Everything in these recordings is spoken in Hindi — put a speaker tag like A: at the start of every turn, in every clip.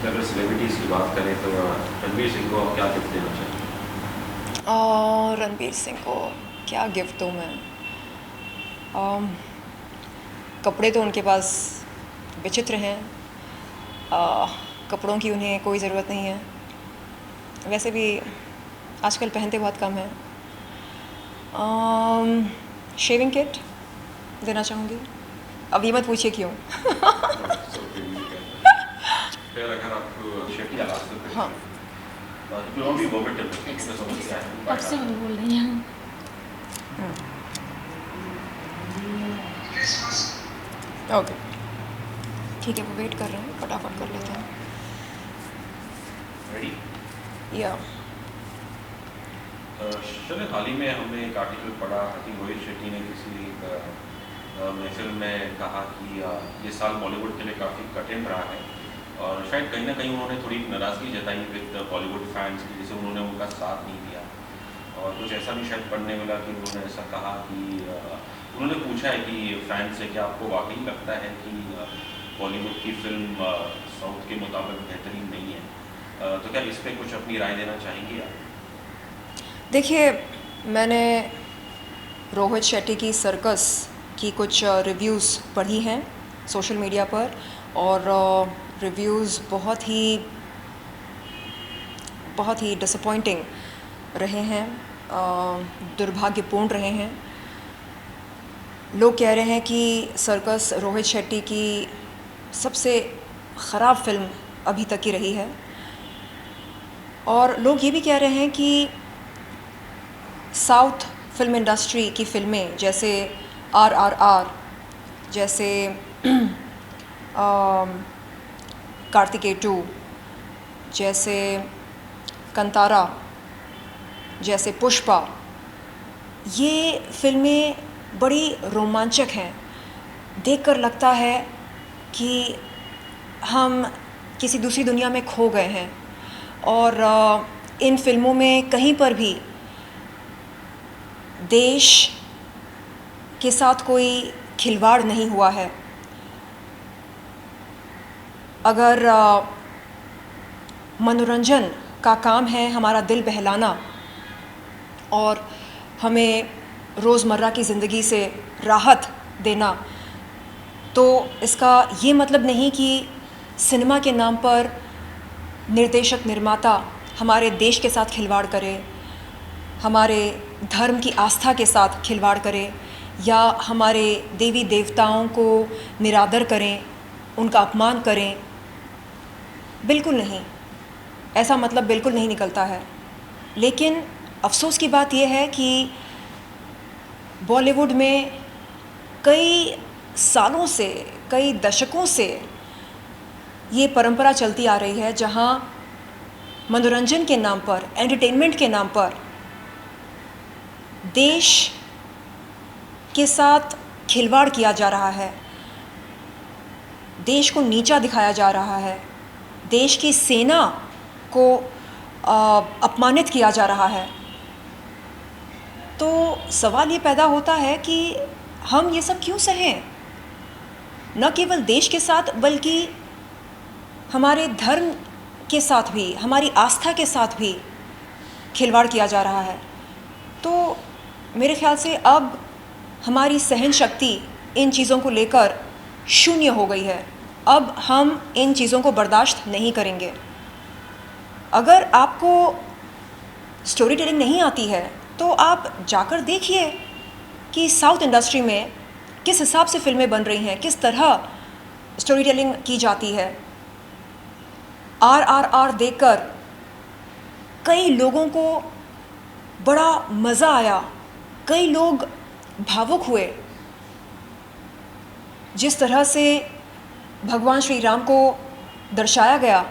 A: अगर सेलिब्रिटीज़ की बात करें तो रणवीर सिंह को आप क्या गिफ्ट देना चाहिए?
B: रणबीर सिंह को क्या गिफ्ट दूँ मैं? अम, कपड़े तो उनके पास विचित्र हैं। अ, कपड़ों की उन्हें कोई ज़रूरत नहीं है। वैसे भी आजकल पहनते बहुत कम हैं। शेविंग किट देना चाहूँगी। अब ये मत पूछिए क्यों।
A: फिर अगर आपको शेट्टी आवाज़ तो
B: हाँ।
A: तो भी वोमिटिव मैं समझ गया
C: कब से मैं बोल रही हूँ।
B: ओके, ठीक है, वो वेट कर रहे हैं, फटाफट कर लेते हैं।
A: रेडी?
B: या
A: चलिए, हाल ही में हमने एक आर्टिकल पढ़ा कि रोहित शेट्टी ने किसी महफिल में कहा कि ये साल बॉलीवुड के लिए काफ़ी कठिन रहा है और शायद कहीं ना कहीं उन्होंने थोड़ी नाराज़गी जताई विद बॉलीवुड फैंस की, जैसे उन्होंने उनका साथ नहीं दिया। और कुछ ऐसा भी शायद पढ़ने मिला कि उन्होंने ऐसा कहा कि उन्होंने पूछा है कि फैंस से क्या आपको वाकई लगता है कि बॉलीवुड की फिल्म साउथ के मुताबिक बेहतरीन नहीं है? तो क्या इस पर कुछ अपनी राय देना चाहेंगी आप?
B: देखिए, मैंने रोहित शेट्टी की सर्कस की कुछ रिव्यूज़ पढ़ी हैं सोशल मीडिया पर, और रिव्यूज़ बहुत ही डिसअपॉइंटिंग रहे हैं, दुर्भाग्यपूर्ण रहे हैं। लोग कह रहे हैं कि सर्कस रोहित शेट्टी की सबसे ख़राब फिल्म अभी तक की रही है, और लोग ये भी कह रहे हैं कि साउथ फिल्म इंडस्ट्री की फ़िल्में जैसे RRR, जैसे कार्तिकेय 2, जैसे कंतारा, जैसे पुष्पा, ये फ़िल्में बड़ी रोमांचक हैं। देखकर लगता है कि हम किसी दूसरी दुनिया में खो गए हैं, और इन फ़िल्मों में कहीं पर भी देश के साथ कोई खिलवाड़ नहीं हुआ है। अगर मनोरंजन का काम है हमारा दिल बहलाना और हमें रोज़मर्रा की ज़िंदगी से राहत देना, तो इसका ये मतलब नहीं कि सिनेमा के नाम पर निर्देशक निर्माता हमारे देश के साथ खिलवाड़ करे, हमारे धर्म की आस्था के साथ खिलवाड़ करें, या हमारे देवी देवताओं को निरादर करें, उनका अपमान करें। बिल्कुल नहीं, ऐसा मतलब बिल्कुल नहीं निकलता है। लेकिन अफ़सोस की बात यह है कि बॉलीवुड में कई सालों से, कई दशकों से ये परंपरा चलती आ रही है जहाँ मनोरंजन के नाम पर, एंटरटेनमेंट के नाम पर देश के साथ खिलवाड़ किया जा रहा है, देश को नीचा दिखाया जा रहा है, देश की सेना को अपमानित किया जा रहा है। तो सवाल ये पैदा होता है कि हम ये सब क्यों सहें? न केवल देश के साथ बल्कि हमारे धर्म के साथ भी, हमारी आस्था के साथ भी खिलवाड़ किया जा रहा है। तो मेरे ख़्याल से अब हमारी सहन शक्ति इन चीज़ों को लेकर शून्य हो गई है। अब हम इन चीज़ों को बर्दाश्त नहीं करेंगे। अगर आपको स्टोरी टेलिंग नहीं आती है तो आप जाकर देखिए कि साउथ इंडस्ट्री में किस हिसाब से फ़िल्में बन रही हैं, किस तरह स्टोरी टेलिंग की जाती है। RRR देखकर कई लोगों को बड़ा मज़ा आया, कई लोग भावुक हुए। जिस तरह से भगवान श्री राम को दर्शाया गया,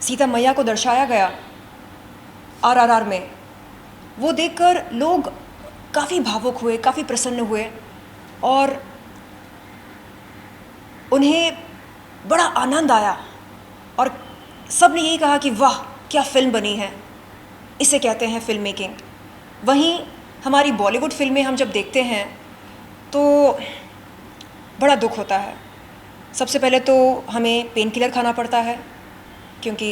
B: सीता मैया को दर्शाया गया RRR में, वो देखकर लोग काफ़ी भावुक हुए, काफ़ी प्रसन्न हुए, और उन्हें बड़ा आनंद आया, और सब ने यही कहा कि वाह क्या फ़िल्म बनी है, इसे कहते हैं फ़िल्म मेकिंग। वहीं हमारी बॉलीवुड फिल्में हम जब देखते हैं तो बड़ा दुख होता है। सबसे पहले तो हमें पेन किलर खाना पड़ता है, क्योंकि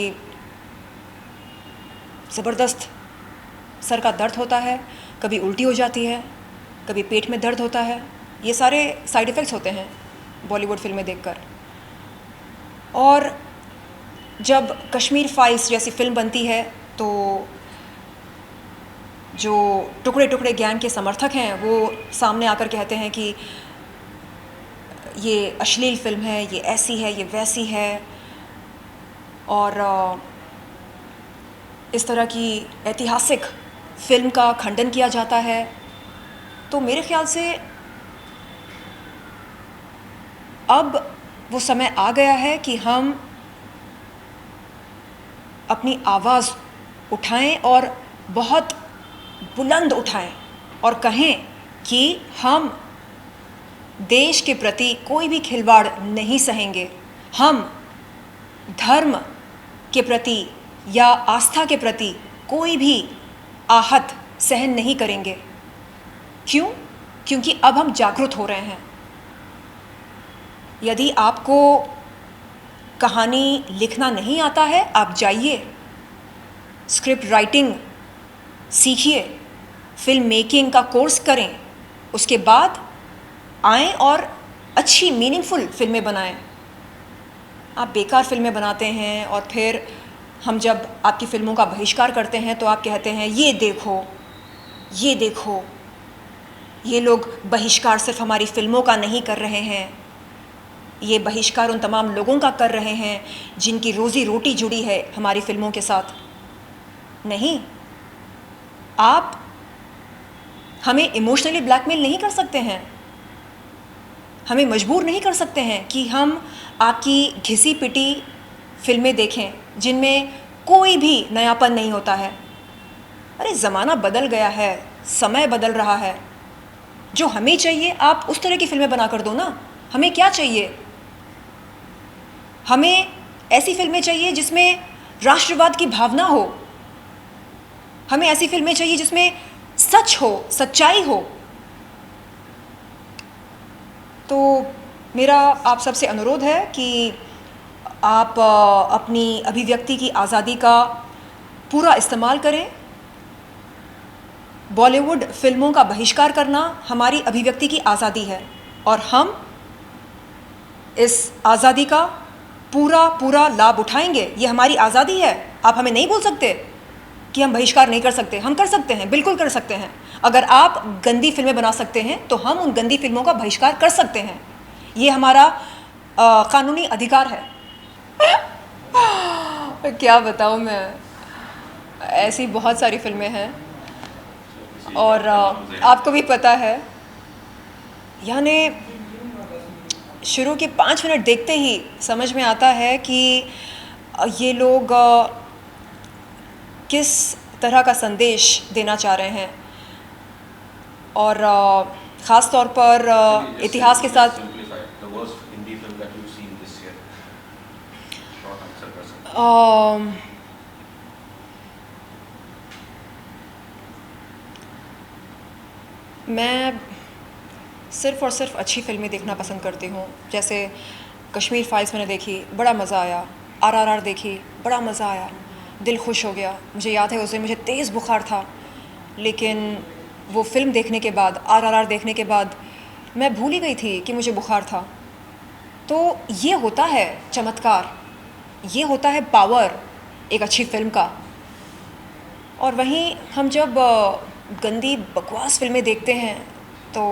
B: ज़बरदस्त सर का दर्द होता है, कभी उल्टी हो जाती है, कभी पेट में दर्द होता है। ये सारे साइड इफ़ेक्ट्स होते हैं बॉलीवुड फिल्में देखकर। और जब कश्मीर फाइल्स जैसी फ़िल्म बनती है तो जो टुकड़े टुकड़े ज्ञान के समर्थक हैं वो सामने आकर कहते हैं कि ये अश्लील फ़िल्म है, ये ऐसी है, ये वैसी है, और इस तरह की ऐतिहासिक फ़िल्म का खंडन किया जाता है। तो मेरे ख़्याल से अब वो समय आ गया है कि हम अपनी आवाज़ उठाएं और बहुत बुलंद उठाएं और कहें कि हम देश के प्रति कोई भी खिलवाड़ नहीं सहेंगे। हम धर्म के प्रति या आस्था के प्रति कोई भी आहत सहन नहीं करेंगे। क्यों? क्योंकि अब हम जागरूक हो रहे हैं। यदि आपको कहानी लिखना नहीं आता है, आप जाइए, स्क्रिप्ट राइटिंग सीखिए, फिल्म मेकिंग का कोर्स करें, उसके बाद आएं और अच्छी मीनिंगफुल फिल्में बनाएं। आप बेकार फिल्में बनाते हैं और फिर हम जब आपकी फ़िल्मों का बहिष्कार करते हैं तो आप कहते हैं ये देखो, ये देखो, ये लोग बहिष्कार सिर्फ हमारी फ़िल्मों का नहीं कर रहे हैं, ये बहिष्कार उन तमाम लोगों का कर रहे हैं जिनकी रोज़ी रोटी जुड़ी है हमारी फ़िल्मों के साथ। नहीं, आप हमें इमोशनली ब्लैकमेल नहीं कर सकते हैं, हमें मजबूर नहीं कर सकते हैं कि हम आपकी घिसी पिटी फिल्में देखें जिनमें कोई भी नयापन नहीं होता है। अरे ज़माना बदल गया है, समय बदल रहा है। जो हमें चाहिए आप उस तरह की फिल्में बना कर दो ना। हमें क्या चाहिए? हमें ऐसी फिल्में चाहिए जिसमें राष्ट्रवाद की भावना हो, हमें ऐसी फिल्में चाहिए जिसमें सच हो, सच्चाई हो। तो मेरा आप सबसे अनुरोध है कि आप अपनी अभिव्यक्ति की आज़ादी का पूरा इस्तेमाल करें। बॉलीवुड फिल्मों का बहिष्कार करना हमारी अभिव्यक्ति की आज़ादी है और हम इस आज़ादी का पूरा लाभ उठाएंगे। ये हमारी आज़ादी है। आप हमें नहीं बोल सकते कि हम बहिष्कार नहीं कर सकते। हम कर सकते हैं, बिल्कुल कर सकते हैं। अगर आप गंदी फिल्में बना सकते हैं तो हम उन गंदी फिल्मों का बहिष्कार कर सकते हैं। ये हमारा कानूनी अधिकार है। क्या बताऊँ मैं, ऐसी बहुत सारी फिल्में हैं और आपको भी पता है, यानी शुरू के 5 मिनट देखते ही समझ में आता है कि ये लोग किस तरह का संदेश देना चाह रहे हैं और ख़ास तौर पर इतिहास के साथ। मैं सिर्फ़ और सिर्फ अच्छी फ़िल्में देखना पसंद करती हूँ। जैसे कश्मीर फाइल्स मैंने देखी, बड़ा मज़ा आया। RRR देखी, बड़ा मज़ा आया, दिल खुश हो गया। मुझे याद है उस दिन मुझे तेज़ बुखार था, लेकिन वो फ़िल्म देखने के बाद, RRR देखने के बाद मैं भूल ही गई थी कि मुझे बुखार था। तो ये होता है चमत्कार, ये होता है पावर एक अच्छी फ़िल्म का। और वहीं हम जब गंदी बकवास फिल्में देखते हैं तो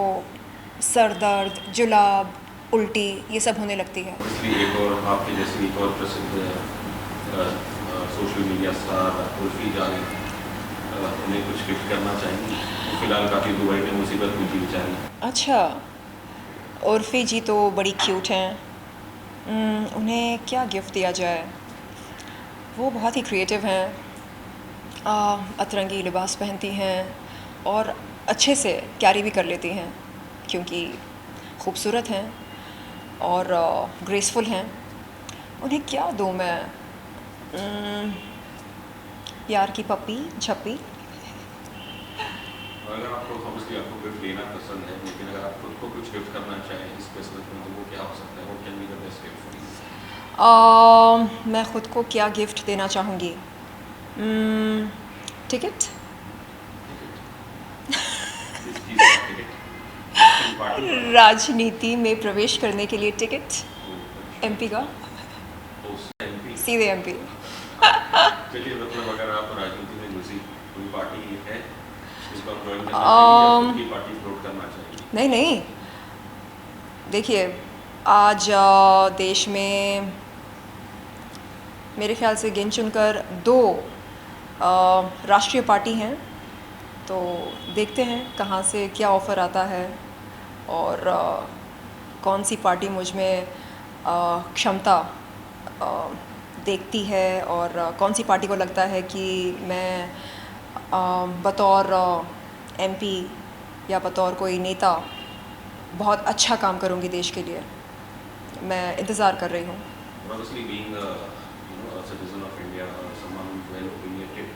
B: सर दर्द, जुलाब, उल्टी ये सब होने लगती है।
A: एक और आपके जैसे एक और प्रसिद्ध social media star Urfi Javed, उन्हें कुछ गिफ्ट करना चाहेंगी? फिलहाल काफ़ी दुबई में मुसीबत हुई थी बेचारी।
B: अच्छा, उर्फी जी तो बड़ी क्यूट हैं। उन्हें क्या गिफ्ट दिया जाए? वो बहुत ही क्रिएटिव हैं, अतरंगी लिबास पहनती हैं और अच्छे से कैरी भी कर लेती हैं क्योंकि खूबसूरत हैं और ग्रेसफुल हैं। उन्हें क्या दूँ मैं? यार की पप्पी झप्पी।
A: अगर आपको ऑब्वियसली आपको गिफ्ट देना पसंद है, लेकिन अगर आप खुद को कुछ गिफ्ट करना चाहें इस क्रिसमस में, तो वो क्या हो सकता है? What can be the best gift for you?
B: मैं ख़ुद को क्या गिफ्ट देना चाहूँगी? टिकट।
A: किस चीज़ का टिकट? नेशनल पार्टी का?
B: राजनीति में प्रवेश करने के लिए टिकट,
A: ओह, अच्छा।
B: एमपी का,
A: एमपी।
B: सीधे एमपी।
A: चलिए, मतलब अगर आप राजनीति में घुसी, कोई पार्टी है जिसको आप ज्वाइन करना चाहेंगे या खुद की पार्टी फ्लोट करना चाहेंगे?
B: नहीं नहीं, देखिए, आज देश में मेरे ख्याल से गिन चुनकर 2 राष्ट्रीय पार्टी हैं, तो देखते हैं कहाँ से क्या ऑफ़र आता है और कौन सी पार्टी मुझ में क्षमता देखती है और कौन सी पार्टी को लगता है कि मैं बतौर एमपी या बतौर कोई नेता बहुत अच्छा काम करूँगी देश के लिए। मैं इंतज़ार कर रही हूँ।
A: Obviously, being a citizen of India or someone well opinionated,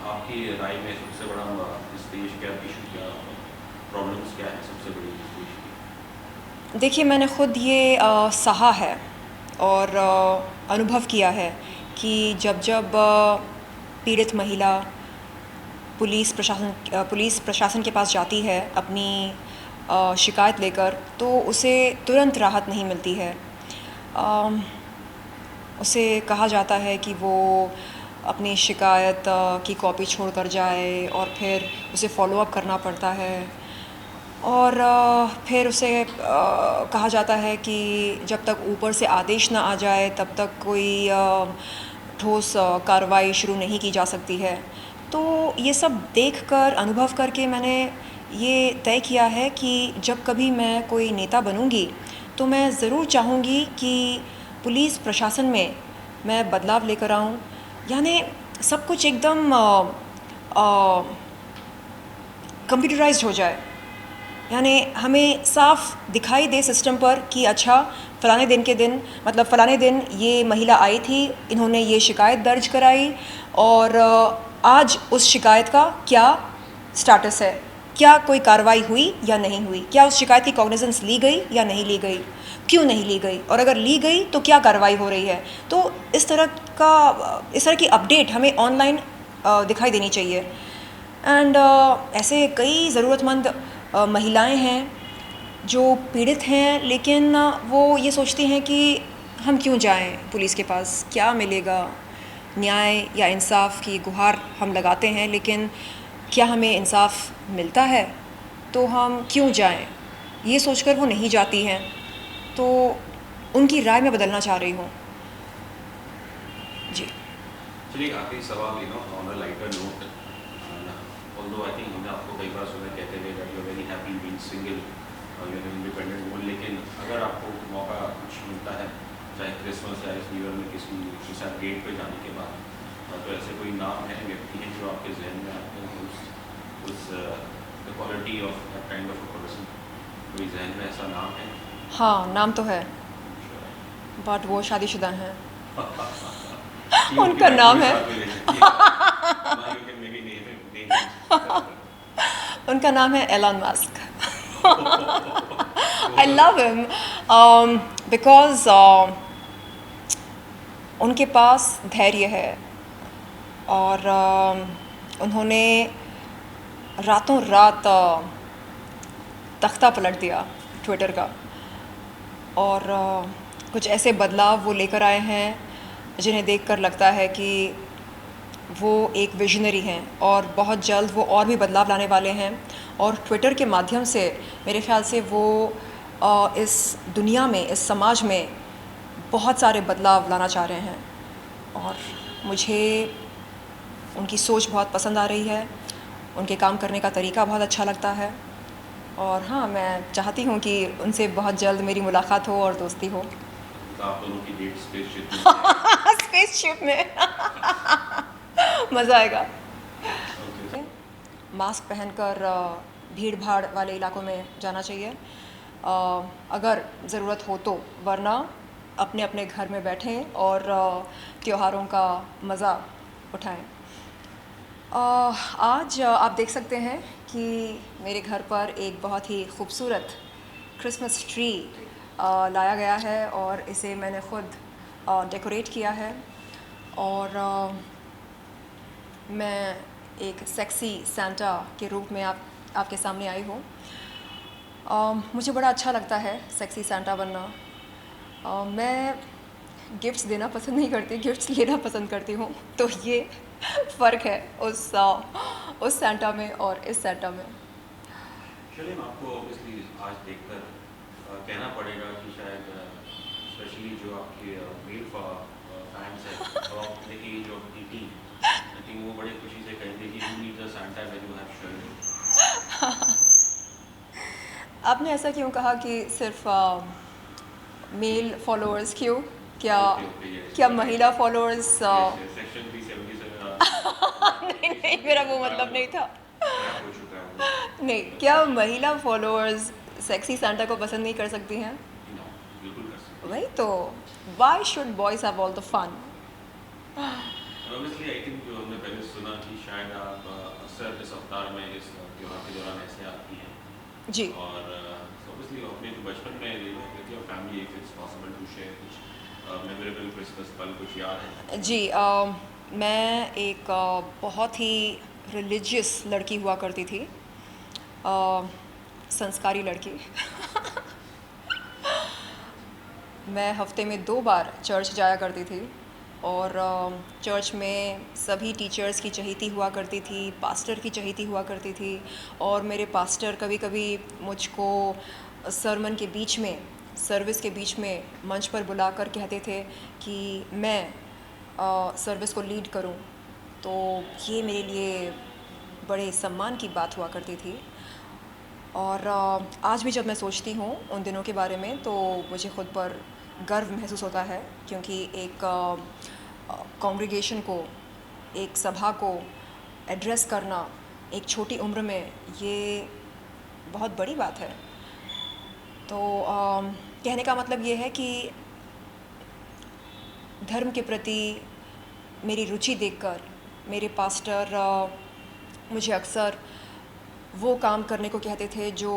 A: आपकी राय में सबसे बड़ा इस देश का इशू क्या, प्रॉब्लम्स क्या है सबसे बड़ी इस देश की?
B: देखिए, मैंने ख़ुद ये सहा है और अनुभव किया है कि जब पीड़ित महिला पुलिस प्रशासन के पास जाती है अपनी शिकायत लेकर, तो उसे तुरंत राहत नहीं मिलती है। उसे कहा जाता है कि वो अपनी शिकायत की कॉपी छोड़ कर जाए और फिर उसे फॉलो अप करना पड़ता है और फिर उसे कहा जाता है कि जब तक ऊपर से आदेश ना आ जाए तब तक कोई ठोस कार्रवाई शुरू नहीं की जा सकती है। तो ये सब देखकर, अनुभव करके मैंने ये तय किया है कि जब कभी मैं कोई नेता बनूंगी तो मैं ज़रूर चाहूँगी कि पुलिस प्रशासन में मैं बदलाव लेकर आऊँ, यानी सब कुछ एकदम कंप्यूटराइज्ड हो जाए, यानी हमें साफ दिखाई दे सिस्टम पर कि अच्छा फ़लाने दिन के दिन, मतलब फ़लाने दिन ये महिला आई थी, इन्होंने ये शिकायत दर्ज कराई और आज उस शिकायत का क्या स्टेटस है, क्या कोई कार्रवाई हुई या नहीं हुई, क्या उस शिकायत की कॉग्निजेंस ली गई या नहीं ली गई, क्यों नहीं ली गई, और अगर ली गई तो क्या कार्रवाई हो रही है। तो इस तरह की अपडेट हमें ऑनलाइन दिखाई देनी चाहिए। एंड ऐसे कई ज़रूरतमंद महिलाएं हैं जो पीड़ित हैं, लेकिन वो ये सोचती हैं कि हम क्यों जाएं पुलिस के पास, क्या मिलेगा, न्याय या इंसाफ की गुहार हम लगाते हैं, लेकिन क्या हमें इंसाफ मिलता है, तो हम क्यों जाएं, ये सोचकर वो नहीं जाती हैं। तो उनकी राय में बदलना चाह रही हूँ जी।
A: चलिए, आखिरी सवाल on a lighter note, although I think हमने आपको कई बार सुना कहते हुए that you are very happy being single और यू आर इंडिपेंडेंट वुमन, लेकिन अगर आपको मौका कुछ मिलता है, चाहे क्रिसमस या इस न्यू ईयर में किसी के साथ डेट पे जाने के बाद, तो ऐसे कोई नाम है, व्यक्ति है जो आपके जहन में आते हैं, उस the quality of that kind of a person, कोई जहन में ऐसा नाम है?
B: हाँ, नाम तो है, बट वो शादीशुदा हैं। उनका नाम है उनका नाम है Elon Musk. I love him because उनके पास धैर्य है और उन्होंने रातों रात तख्ता पलट दिया ट्विटर का और कुछ ऐसे बदलाव वो लेकर आए हैं जिन्हें देखकर लगता है कि वो एक विजनरी हैं और बहुत जल्द वो और भी बदलाव लाने वाले हैं। और ट्विटर के माध्यम से मेरे ख़्याल से वो इस दुनिया में, इस समाज में बहुत सारे बदलाव लाना चाह रहे हैं और मुझे उनकी सोच बहुत पसंद आ रही है, उनके काम करने का तरीका बहुत अच्छा लगता है और हाँ, मैं चाहती हूँ कि उनसे बहुत जल्द मेरी मुलाकात हो और दोस्ती हो।
A: तो आप दोनों की डेट स्पेसशिप में
B: स्पेसशिप में मज़ा आएगा। मास्क पहनकर भीड़ भाड़ वाले इलाकों में जाना चाहिए अगर ज़रूरत हो तो, वरना अपने अपने घर में बैठें और त्योहारों का मज़ा उठाएं। आज आप देख सकते हैं कि मेरे घर पर एक बहुत ही खूबसूरत क्रिसमस ट्री लाया गया है और इसे मैंने ख़ुद डेकोरेट किया है और मैं एक सेक्सी सेंटा के रूप में आपके सामने आई हूँ। मुझे बड़ा अच्छा लगता है सेक्सी सेंटा बनना। मैं गिफ्ट्स देना पसंद नहीं करती, गिफ्ट्स लेना पसंद करती हूँ। तो ये फ़र्क है उस सेंटा में और इस सेंटा में।
A: चलिए, आपको ऑब्वियसली आज देखकर कहना पड़ेगा कि शायद स्पेशली जो आपके मेल फैंस हैं, और आप देखिए जो आपकी टीम, आई थिंक वो बड़े खुशी से कहेंगे कि you need the Santa when you have shoulder.
B: आपने ऐसा क्यों कहा कि सिर्फ मेल फॉलोअर्स? क्यों? क्या
A: ओके ओके, यस
B: क्या
A: यू आर राइट।
B: महिला फॉलोअर्स?
A: यस यस, सेक्शन 377
B: नहीं नहीं,
A: इट्स
B: मेरा
A: ओके,
B: वो मतलब नहीं था।
A: क्रैप हो चुका है वो।
B: नहीं, क्या महिला फॉलोअर्स सेक्सी सेंटा को पसंद नहीं कर सकती हैं?
A: नो, बिल्कुल कर सकते
B: वही तो, why should boys have all the fun?
A: हैं। ऑब्वियसली आई थिंक जो हमने पहले सुना कि शायद आप अक्सर इस अवतार में, इस त्योहार के दौरान ऐसे आती हैं,
B: जी
A: और ऑब्वियसली अपने जो बचपन में with your family, if it's possible to share कुछ मेमोरेबल क्रिसमस पल कुछ याद है?
B: जी, मैं एक बहुत ही रिलीजियस लड़की हुआ करती थी, संस्कारी लड़की। मैं हफ्ते में 2 बार चर्च जाया करती थी और चर्च में सभी टीचर्स की चहेती हुआ करती थी, पास्टर की चहेती हुआ करती थी। और मेरे पास्टर कभी-कभी मुझको सरमन के बीच में, सर्विस के बीच में मंच पर बुलाकर कहते थे कि मैं सर्विस को लीड करूं। तो ये मेरे लिए बड़े सम्मान की बात हुआ करती थी। और आज भी जब मैं सोचती हूँ उन दिनों के बारे में, तो मुझे ख़ुद पर गर्व महसूस होता है, क्योंकि एक कॉन्ग्रीगेशन को, एक सभा को एड्रेस करना एक छोटी उम्र में, ये बहुत बड़ी बात है। तो कहने का मतलब ये है कि धर्म के प्रति मेरी रुचि देखकर मेरे पास्टर मुझे अक्सर वो काम करने को कहते थे जो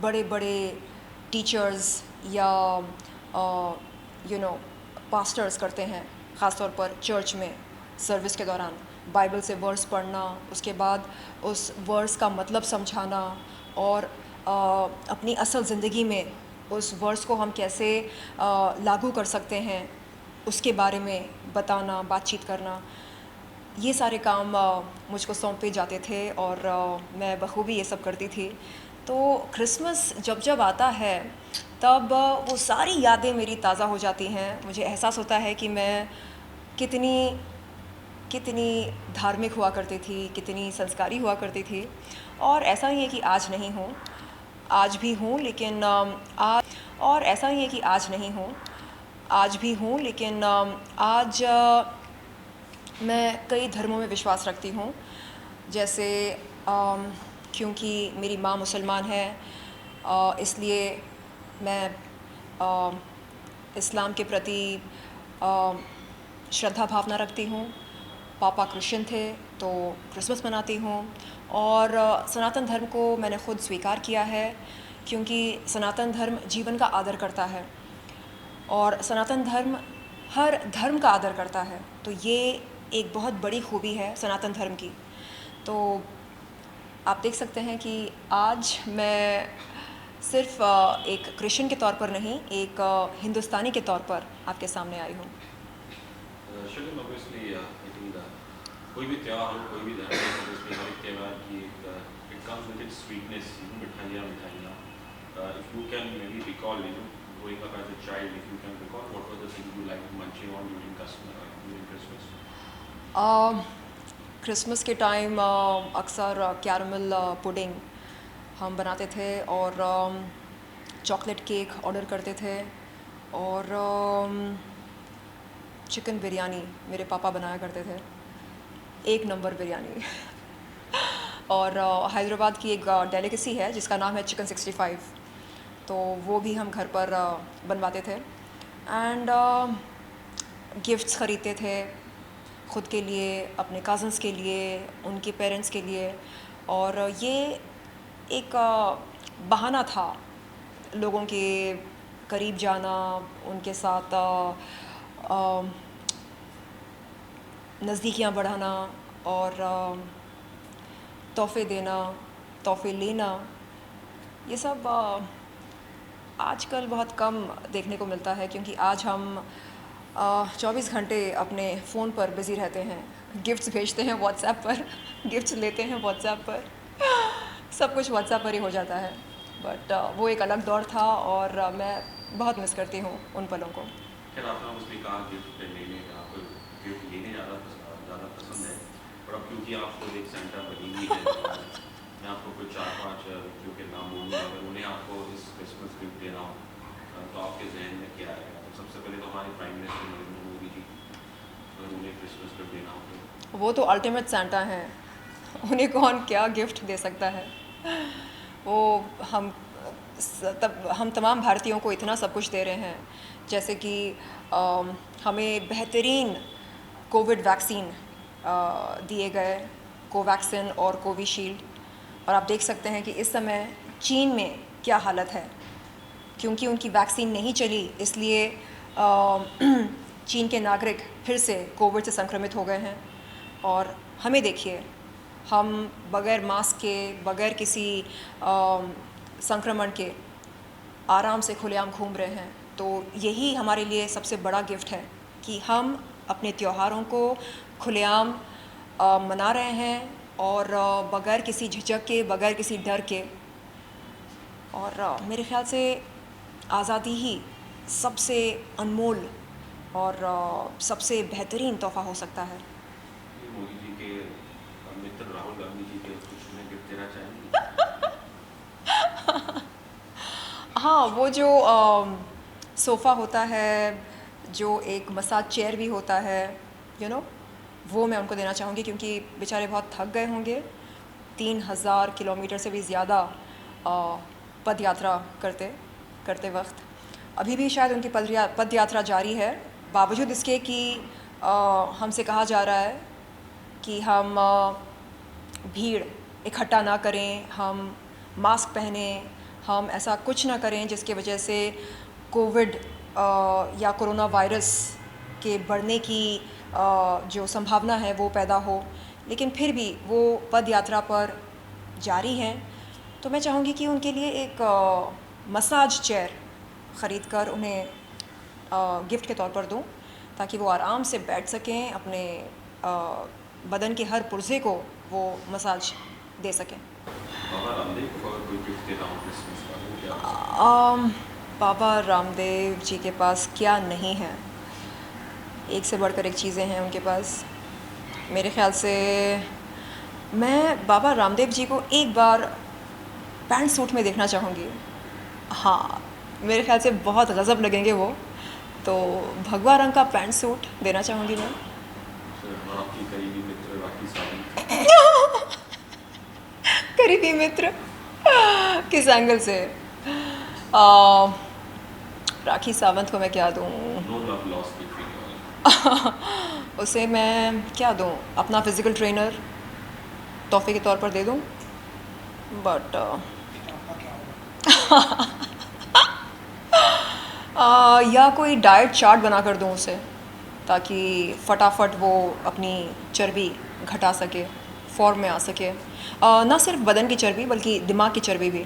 B: बड़े बड़े टीचर्स या पास्टर्स करते हैं, ख़ास तौर पर चर्च में सर्विस के दौरान। बाइबल से वर्स पढ़ना, उसके बाद उस वर्स का मतलब समझाना, और अपनी असल ज़िंदगी में उस वर्स को हम कैसे लागू कर सकते हैं, उसके बारे में बताना, बातचीत करना। ये सारे काम मुझको सौंपे जाते थे और मैं बखूबी ये सब करती थी। तो क्रिसमस जब जब आता है, तब वो सारी यादें मेरी ताज़ा हो जाती हैं। मुझे एहसास होता है कि मैं कितनी कितनी धार्मिक हुआ करती थी, कितनी संस्कारी हुआ करती थी। और ऐसा नहीं है कि आज नहीं हूँ, आज भी हूँ, लेकिन और ऐसा नहीं है कि आज नहीं हूँ, आज भी हूँ, लेकिन आज मैं कई धर्मों में विश्वास रखती हूँ। जैसे क्योंकि मेरी माँ मुसलमान है, इसलिए मैं इस्लाम के प्रति श्रद्धा भावना रखती हूँ। पापा क्रिश्चियन थे, तो क्रिसमस मनाती हूँ। और सनातन धर्म को मैंने ख़ुद स्वीकार किया है, क्योंकि सनातन धर्म जीवन का आदर करता है और सनातन धर्म हर धर्म का आदर करता है। तो ये एक बहुत बड़ी खूबी है सनातन धर्म की। तो आप देख सकते हैं कि आज मैं सिर्फ एक क्रिश्चियन के तौर पर नहीं, एक हिंदुस्तानी के तौर पर आपके सामने आई हूँ।
A: शगन, ऑब्वियसली आई थिंक कोई भी त्यौहार हो, कोई भी धर्म हो, ऑब्वियसली हर एक त्यौहार की एक it comes with its sweetness, मिठाइयाँ मिठाइयाँ। If you can maybe recall, growing up as a child, if you can recall, what was the thing you liked munching on during Christmas?
B: Christmas के टाइम अक्सर कैरमल पुडिंग हम बनाते थे और चॉकलेट केक ऑर्डर करते थे, और चिकन बिरयानी मेरे पापा बनाया करते थे, एक नंबर बिरयानी। और हैदराबाद की एक डेलिकेसी है जिसका नाम है चिकन 65, तो वो भी हम घर पर बनवाते थे। एंड गिफ्ट्स ख़रीदते थे ख़ुद के लिए, अपने कज़न्स के लिए, उनके पेरेंट्स के लिए। और ये एक बहाना था लोगों के करीब जाना, उनके साथ नज़दीकियाँ बढ़ाना और तोहफ़े देना, तोहफ़े लेना, ये सब आजकल बहुत कम देखने को मिलता है, क्योंकि आज हम 24 घंटे अपने फ़ोन पर बिज़ी रहते हैं। गिफ्ट्स भेजते हैं व्हाट्सएप पर, गिफ्ट्स लेते हैं व्हाट्सएप पर, सब कुछ व्हाट्सएप पर ही हो जाता है। बट वो एक अलग दौर था और मैं बहुत मिस करती हूँ उन पलों को।
A: खैर आपने उसने कहा गिफ्ट लेने का, आपको गिफ्ट लेने ज़्यादा पसंद है, और अब क्योंकि आप खुद एक सेंटा बनी हुई है, मैं आपको कुछ 4-5 व्यक्तियों के नाम बोलूँगा, अगर उन्हें आपको इस क्रिसमस गिफ्ट देना हो तो आपके जहन में क्या आएगा? तो सबसे पहले तो हमारे प्राइम मिनिस्टर नरेंद्र मोदी जी, अगर उन्हें क्रिसमस गिफ्ट देना हो तो?
B: वो तो अल्टीमेट सेंटा हैं, उन्हें कौन क्या गिफ्ट दे सकता है। वो हम तमाम भारतीयों को इतना सब कुछ दे रहे हैं, जैसे कि हमें बेहतरीन कोविड वैक्सीन दिए गए, कोवैक्सिन और कोविशील्ड। और आप देख सकते हैं कि इस समय चीन में क्या हालत है, क्योंकि उनकी वैक्सीन नहीं चली, इसलिए चीन के नागरिक फिर से कोविड से संक्रमित हो गए हैं। और हमें देखिए, हम बग़ैर मास्क के, बग़ैर किसी संक्रमण के आराम से खुलेआम घूम रहे हैं। तो यही हमारे लिए सबसे बड़ा गिफ्ट है कि हम अपने त्योहारों को खुलेआम मना रहे हैं, और बग़ैर किसी झिझक के, बग़ैर किसी डर के। और मेरे ख़्याल से आज़ादी ही सबसे अनमोल और सबसे बेहतरीन तोहफ़ा हो सकता है।
A: मोदी जी के मित्र राहुल गांधी जी के कुछ उन्हें गिफ्ट देना चाहेंगे?
B: हाँ, वो जो सोफ़ा होता है, जो एक मसाज चेयर भी होता है, वो मैं उनको देना चाहूँगी, क्योंकि बेचारे बहुत थक गए होंगे 3000 किलोमीटर से भी ज़्यादा पद यात्रा करते वक्त। अभी भी शायद उनकी पद यात्रा जारी है, बावजूद इसके कि हमसे कहा जा रहा है कि हम भीड़ इकट्ठा ना करें, हम मास्क पहने, हम ऐसा कुछ ना करें जिसकी वजह से कोविड या कोरोना वायरस के बढ़ने की जो संभावना है वो पैदा हो। लेकिन फिर भी वो पद यात्रा पर जारी हैं, तो मैं चाहूँगी कि उनके लिए एक मसाज चेयर ख़रीद कर उन्हें गिफ्ट के तौर पर दूँ, ताकि वो आराम से बैठ सकें, अपने बदन के हर पुर्जे को वो मसाज दे सकें।
A: बाबा रामदेव को अगर कोई गिफ्ट देना हो क्रिसमस का, वो क्या हो सकता है?
B: बाबा रामदेव जी के पास क्या नहीं है, एक से बढ़कर एक चीज़ें हैं उनके पास। मेरे ख़्याल से मैं बाबा रामदेव जी को एक बार पैंट सूट में देखना चाहूँगी। हाँ, मेरे ख़्याल से बहुत गज़ब लगेंगे वो, तो भगवा रंग का पैंट सूट देना चाहूँगी मैं।
A: आपकी करीबी मित्र राखी सावंत?
B: करीबी मित्र किस एंगल से? राखी सावंत को मैं क्या दूँ?
A: No love lost between.
B: उसे मैं क्या दूँ? अपना फ़िज़िकल ट्रेनर तोहफ़े के तौर पर दे दूँ, बट या कोई डाइट चार्ट बना कर दूँ उसे, ताकि फटाफट वो अपनी चर्बी घटा सके, फॉर्म में आ सके। ना सिर्फ बदन की चर्बी बल्कि दिमाग की चर्बी भी।